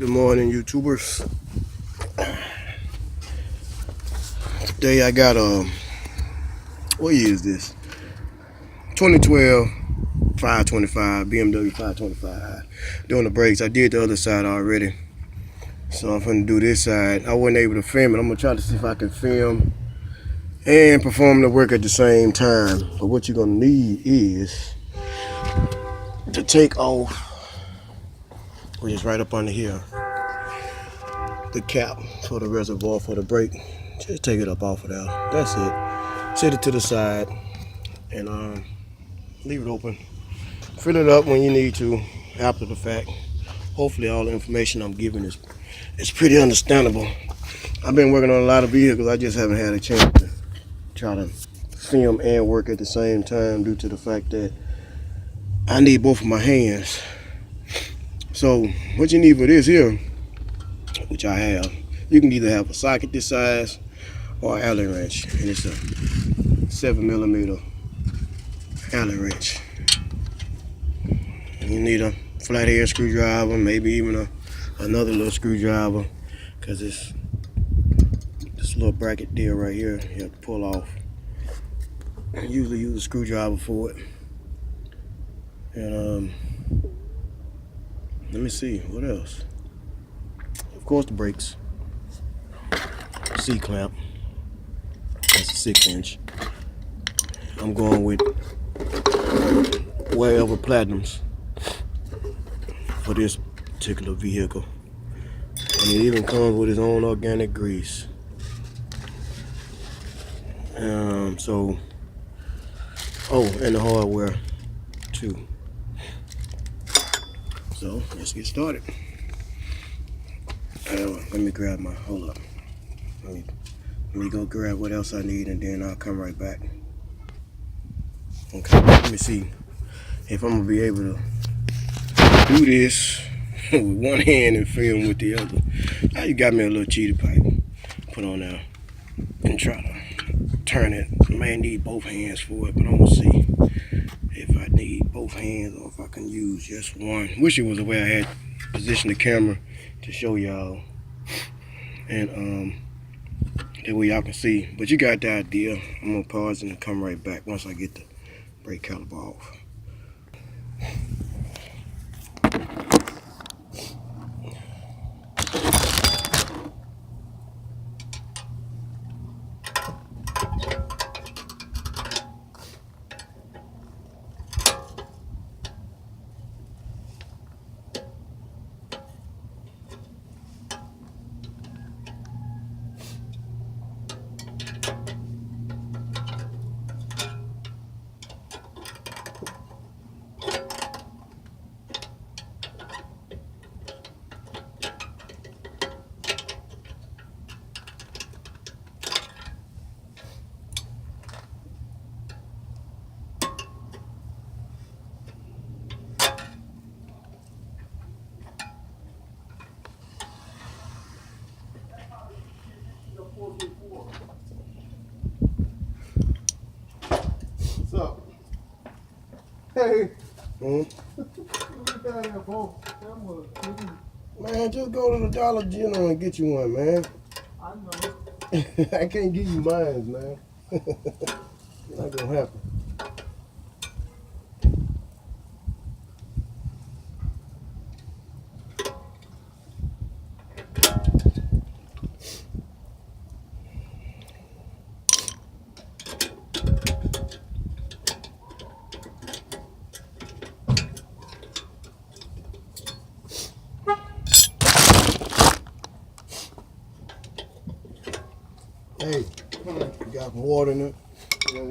Good morning, YouTubers. Today I got what year is this? 2012 525 BMW 525. Doing the brakes. I did the other side already, so I'm gonna do this side. I wasn't able to film it. I'm gonna try to see if I can film and perform the work at the same time. But what you're gonna need is to take off, which is right up under here, the cap for the reservoir for the brake. Just take it up off of there. That's it. Set it to the side and leave it open. Fill it up when you need to after the fact. Hopefully all the information I'm giving is pretty understandable. I've been working on a lot of vehicles. I just haven't had a chance to try to film and work at the same time due to the fact that I need both of my hands. So what you need for this here, which I have, you can either have a socket this size or an Allen wrench, and it's a 7mm Allen wrench. And you need a flathead screwdriver, maybe even another little screwdriver, because it's this little bracket deal right here you have to pull off. I usually use a screwdriver for it. And let me see what else. Of course, the brakes, C-clamp. That's a 6-inch. I'm going with Wear-Ever Platinums for this particular vehicle. And it even comes with its own organic grease. And the hardware too. So let's get started. Let me grab my, hold up. Let me go grab what else I need and then I'll come right back. Okay, let me see if I'm gonna be able to do this with one hand and film with the other. Now you got me a little cheater pipe. Put on there and try to turn it. I may need both hands for it, but I'm gonna see if I need both hands or if I can use just one. Wish it was a way I had positioned the camera to show y'all, and that way y'all can see. But you got the idea. I'm gonna pause and come right back once I get the brake caliper off. What's up? Hey. Man, just go to the Dollar General and get you one, man. I know. I can't give you mine, man. Not gonna happen. Hey, you got some water in it? Yeah,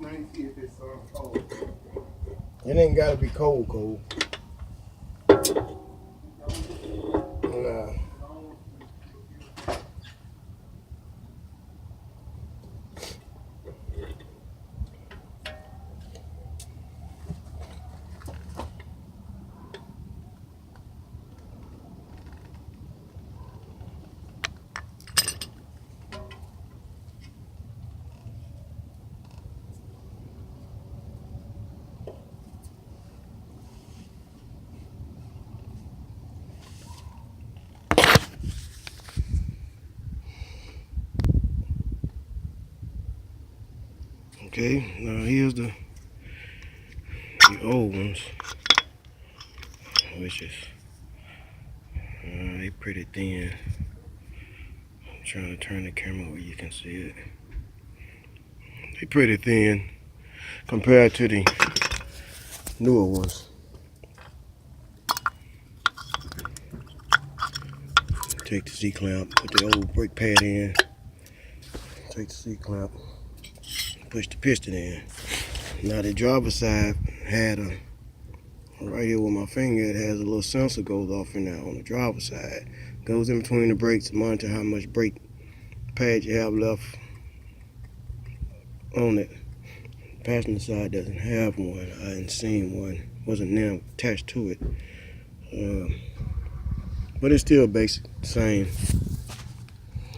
let me see if it's cold. It ain't gotta be cold. Nah. Okay, now here's the old ones, which is they pretty thin. I'm trying to turn the camera where you can see it. They pretty thin compared to the newer ones. Take the C-clamp, put the old brake pad in. Take the C-clamp, push the piston in. Now the driver's side had a, right here with my finger, it has a little sensor goes off in there on the driver's side. Goes in between the brakes to monitor how much brake pad you have left on it. Passenger side doesn't have one. I hadn't seen one. Wasn't now attached to it. But it's still basic, same,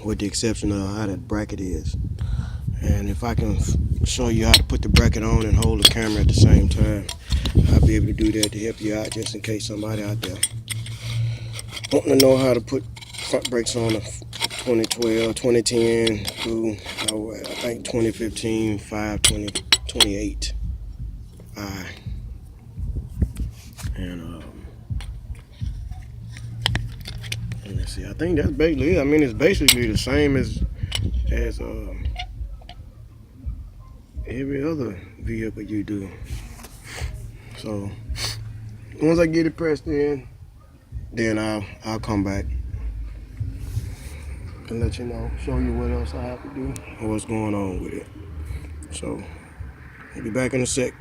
with the exception of how that bracket is. And if I can show you how to put the bracket on and hold the camera at the same time, I'll be able to do that to help you out, just in case somebody out there wanting to know how to put front brakes on a 2012, 2010 through, I think 2015, 28 I. And let's see, I think that's basically it. I mean, it's basically the same as every other vehicle you do. So once I get it pressed in, then I'll come back and let you know, show you what else I have to do and what's going on with it. So I'll be back in a sec.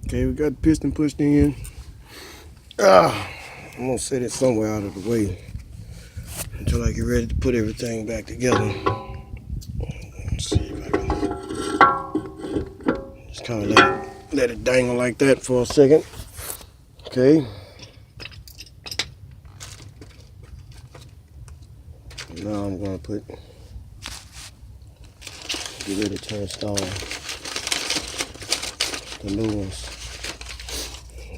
Okay, we got the piston pushed in. I'm gonna set it somewhere out of the way until I get ready to put everything back together. Let's see if I can just kind of let it dangle like that for a second. Okay. Now I'm gonna get ready to install the new ones,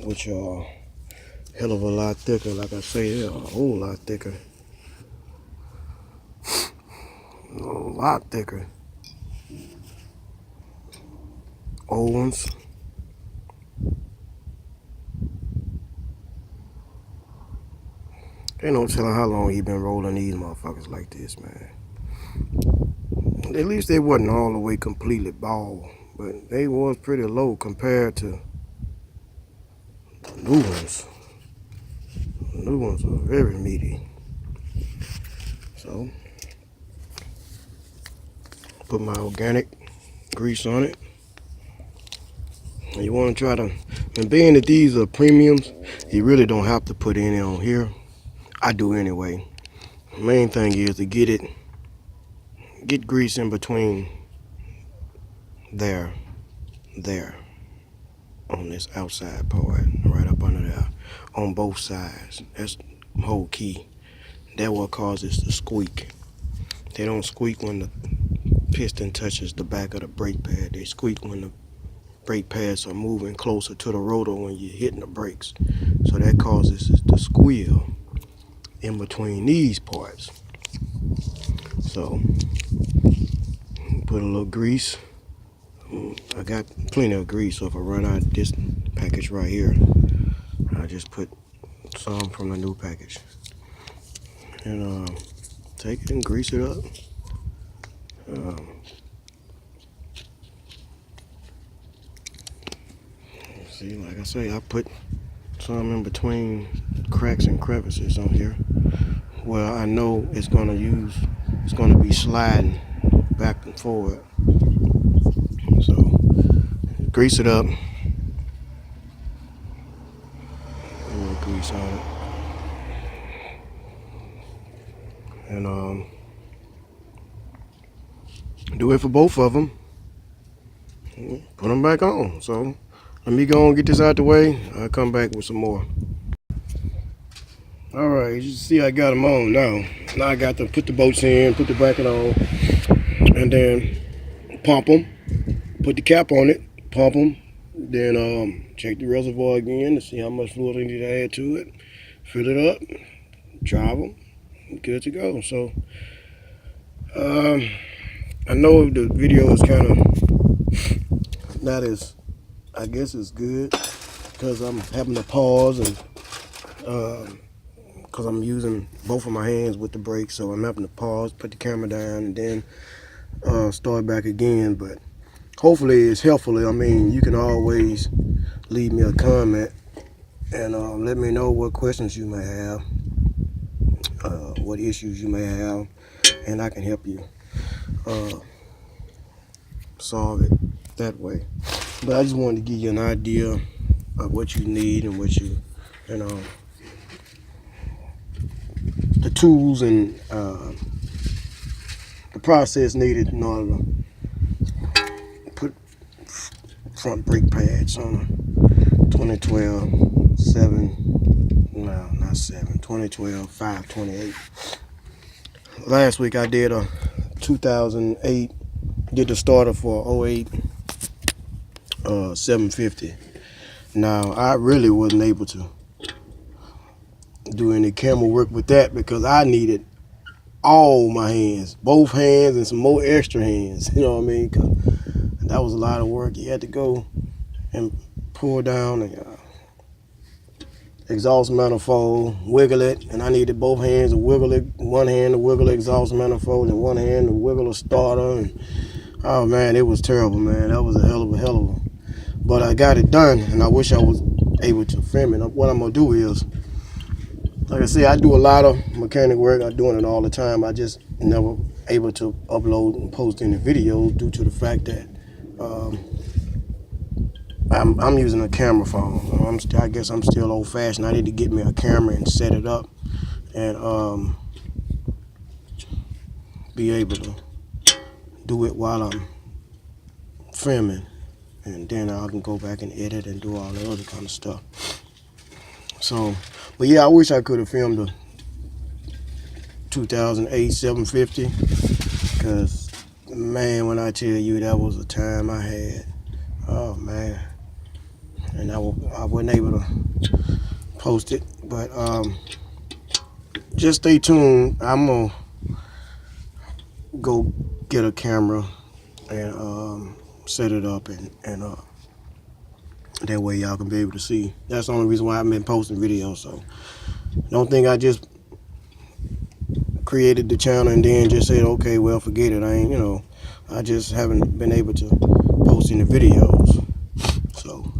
which are a hell of a lot thicker. Like I say, they're a whole lot thicker. A lot thicker. Old ones. Ain't no telling how long he been rolling these motherfuckers like this, man. At least they wasn't all the way completely bald, but they was pretty low compared to the new ones. The new ones are very meaty. So, put my organic grease on it. And you want to try to, and being that these are premiums, you really don't have to put any on here. I do anyway. The main thing is to get grease in between there, on this outside part, right up under there, on both sides. That's the whole key. That's what causes the squeak. They don't squeak when the piston touches the back of the brake pad. They squeak when the brake pads are moving closer to the rotor when you're hitting the brakes. So that causes the squeal in between these parts. So put a little grease. I got plenty of grease, so if I run out of this package right here, I just put some from the new package. And take it and grease it up. See, like I say, I put some in between cracks and crevices on here where I know it's gonna be sliding back and forward. So grease it up. A little grease on it. And do it for both of them. Put them back on. So let me go and get this out the way. I'll come back with some more. Alright, you see I got them on now. Now I got to put the bolts in, put the bracket on, and then pump them. Put the cap on it, pump them. Then check the reservoir again to see how much fluid I need to add to it. Fill it up, drive them, good to go. So I know the video is kind of not as, I guess it's good because I'm having to pause and because I'm using both of my hands with the brake, so I'm having to pause, put the camera down, and then start back again. But hopefully it's helpful. I mean, you can always leave me a comment and let me know what questions you may have, what issues you may have, and I can help you solve it that way. But I just wanted to give you an idea of what you need and what you know, the tools and the process needed in order to put front brake pads on a 2012 2012 528. Last week I did a 2008, did the starter for 08 750. Now I really wasn't able to do any camera work with that because I needed all my hands, both hands and some more extra hands, you know what I mean? 'Cause that was a lot of work. You had to go and pull down the exhaust manifold, wiggle it, and I needed both hands to wiggle it, one hand to wiggle the exhaust manifold and one hand to wiggle the starter. And oh man, it was terrible, man. That was a hell of a. But I got it done, and I wish I was able to film it. What I'm gonna do is, like I said, I do a lot of mechanic work. I'm doing it all the time. I just never able to upload and post any videos due to the fact that I'm using a camera phone. I guess I'm still old fashioned. I need to get me a camera and set it up and be able to do it while I'm filming, and then I can go back and edit and do all the other kind of stuff. So, but yeah, I wish I could have filmed the 2008 750 because man, when I tell you that was a time I had, oh man, and I wasn't able to post it. But just stay tuned. I'm gonna go get a camera and set it up and that way y'all can be able to see. That's the only reason why I've been posting videos. So don't think I just created the channel and then just said, okay, well, forget it. I ain't, you know, I just haven't been able to post any videos. So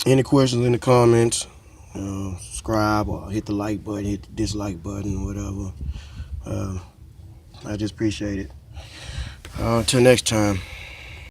any questions in the comments, subscribe or hit the like button, hit the dislike button, whatever. I just appreciate it. Until next time.